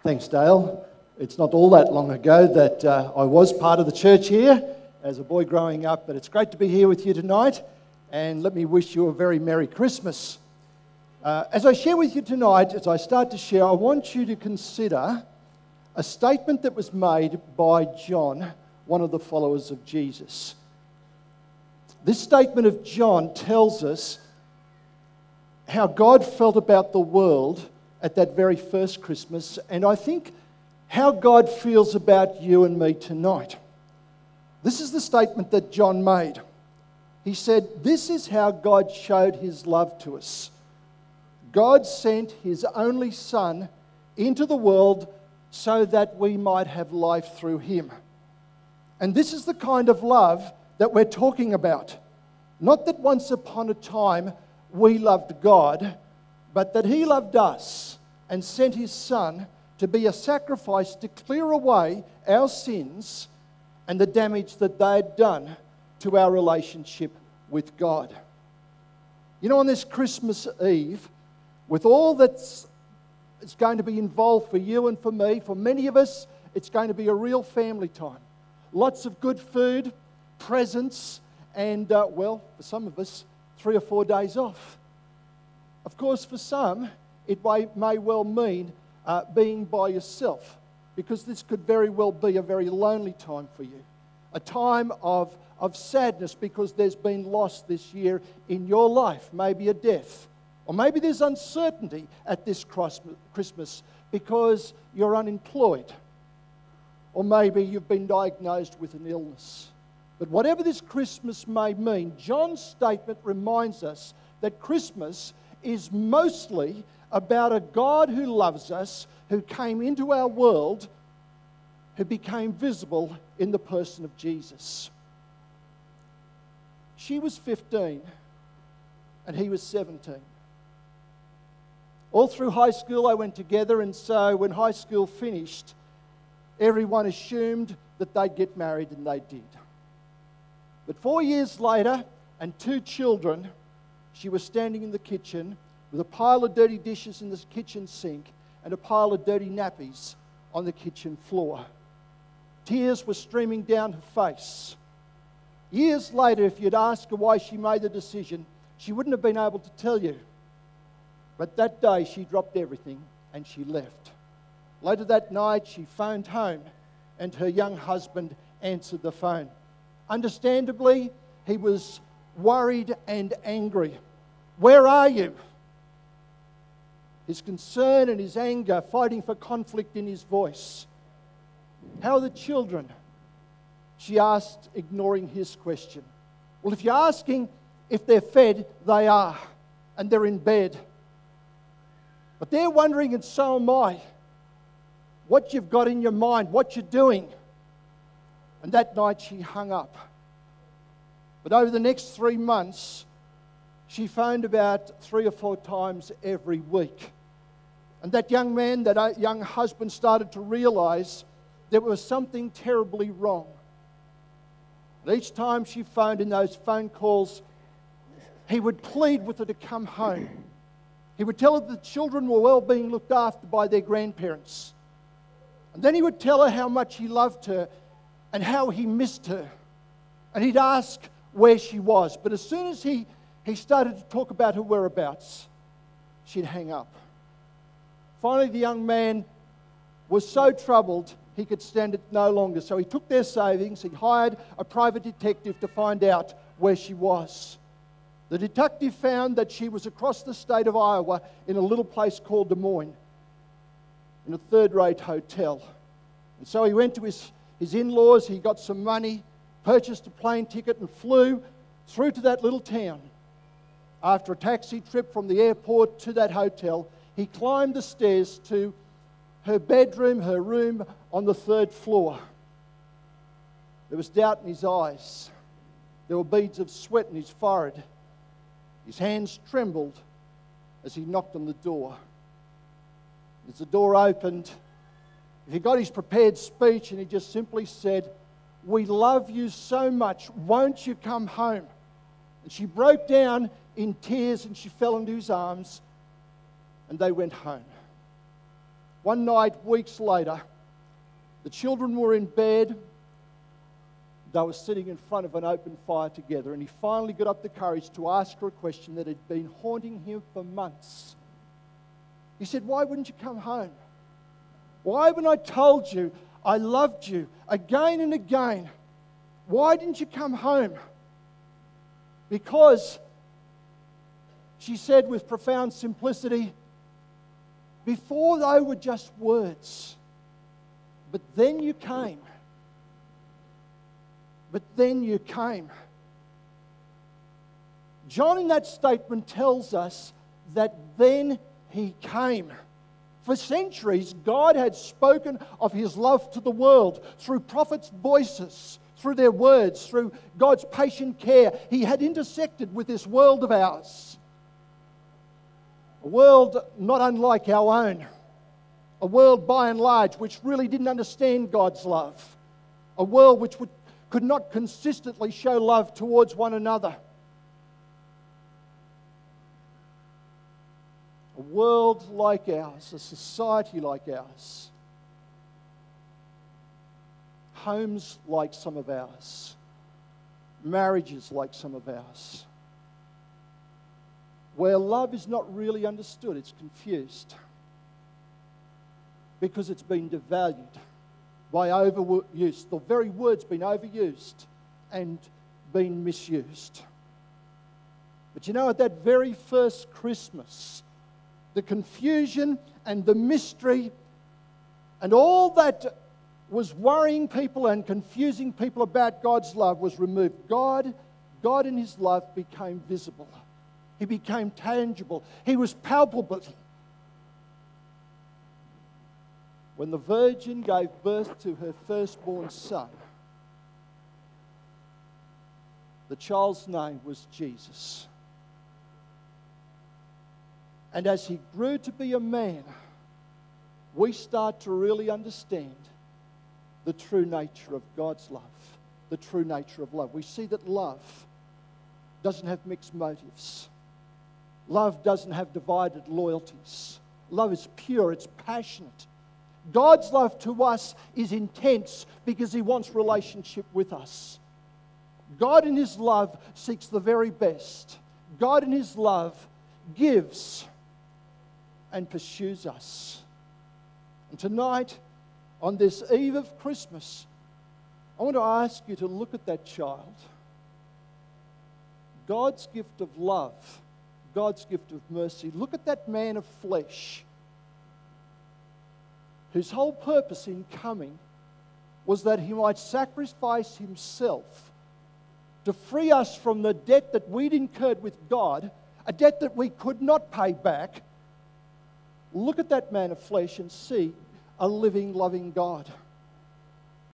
Thanks, Dale. It's not all that long ago that I was part of the church here as a boy growing up, but it's great to be here with you tonight, and let me wish you a very Merry Christmas. As I share with you tonight, as I start to share, I want you to consider a statement that was made by John, one of the followers of Jesus. This statement of John tells us how God felt about the world at that very first Christmas, and I think how God feels about you and me tonight. This is the statement that John made. He said, "This is how God showed his love to us. God sent his only Son into the world so that we might have life through him." And this is the kind of love that we're talking about. Not that once upon a time we loved God, but that he loved us and sent his Son to be a sacrifice to clear away our sins and the damage that they had done to our relationship with God. You know, on this Christmas Eve, with all that's going to be involved for you and for me, for many of us, it's going to be a real family time. Lots of good food, presents, and, for some of us, 3 or 4 days off. Of course, for some, it may well mean being by yourself, because this could very well be a very lonely time for you. A time of sadness because there's been loss this year in your life, maybe a death. Or maybe there's uncertainty at this Christmas because you're unemployed. Or maybe you've been diagnosed with an illness. But whatever this Christmas may mean, John's statement reminds us that Christmas is mostly about a God who loves us, who came into our world, who became visible in the person of Jesus. She was 15 and he was 17. All through high school I went together, and so when high school finished, everyone assumed that they'd get married, and they did. But 4 years later, and 2 children, she was standing in the kitchen with a pile of dirty dishes in the kitchen sink and a pile of dirty nappies on the kitchen floor. Tears were streaming down her face. Years later, if you'd asked her why she made the decision, she wouldn't have been able to tell you. But that day, she dropped everything and she left. Later that night, she phoned home and her young husband answered the phone. Understandably, he was worried and angry. "Where are you?" His concern and his anger fighting for conflict in his voice. "How are the children?" she asked, ignoring his question. "Well, if you're asking if they're fed, they are, and they're in bed. But they're wondering, and so am I, what you've got in your mind, what you're doing." And that night she hung up. But over the next 3 months, she phoned about 3 or 4 times every week. And that young man, that young husband, started to realize there was something terribly wrong. And each time she phoned in those phone calls, he would plead with her to come home. He would tell her the children were well being looked after by their grandparents. And then he would tell her how much he loved her and how he missed her. And he'd ask where she was. But as soon as he started to talk about her whereabouts, she'd hang up. Finally, the young man was so troubled he could stand it no longer. So he took their savings, he hired a private detective to find out where she was. The detective found that she was across the state of Iowa in a little place called Des Moines, in a third-rate hotel. And so he went to his in-laws, he got some money, purchased a plane ticket and flew through to that little town. After a taxi trip from the airport to that hotel, he climbed the stairs to her bedroom, her room on the 3rd floor. There was doubt in his eyes. There were beads of sweat in his forehead. His hands trembled as he knocked on the door. As the door opened, he got his prepared speech and he just simply said, "We love you so much. Won't you come home?" And she broke down in tears and she fell into his arms and they went home. One night, weeks later, the children were in bed. They were sitting in front of an open fire together, and he finally got up the courage to ask her a question that had been haunting him for months. He said, "Why wouldn't you come home? Why haven't I told you I loved you again and again? Why didn't you come home?" Because, she said with profound simplicity, before they were just words, but then you came. But then you came. John in that statement tells us that then he came. For centuries, God had spoken of his love to the world through prophets' voices, through their words, through God's patient care. He had intersected with this world of ours. A world not unlike our own. A world by and large which really didn't understand God's love. A world which could not consistently show love towards one another. A world like ours, a society like ours. Homes like some of ours. Marriages like some of ours. Where love is not really understood, it's confused. Because it's been devalued by overuse. The very word's been overused and been misused. But you know, at that very first Christmas, the confusion and the mystery and all that was worrying people and confusing people about God's love was removed. God in his love became visible. He became tangible. He was palpable. When the Virgin gave birth to her firstborn son, the child's name was Jesus. And as he grew to be a man, we start to really understand the true nature of God's love, the true nature of love. We see that love doesn't have mixed motives. Love doesn't have divided loyalties. Love is pure, it's passionate. God's love to us is intense because he wants relationship with us. God in his love seeks the very best. God in his love gives and pursues us. And tonight, on this eve of Christmas, I want to ask you to look at that child. God's gift of love, God's gift of mercy. Look at that man of flesh whose whole purpose in coming was that he might sacrifice himself to free us from the debt that we'd incurred with God, a debt that we could not pay back. Look at that man of flesh and see a living, loving God.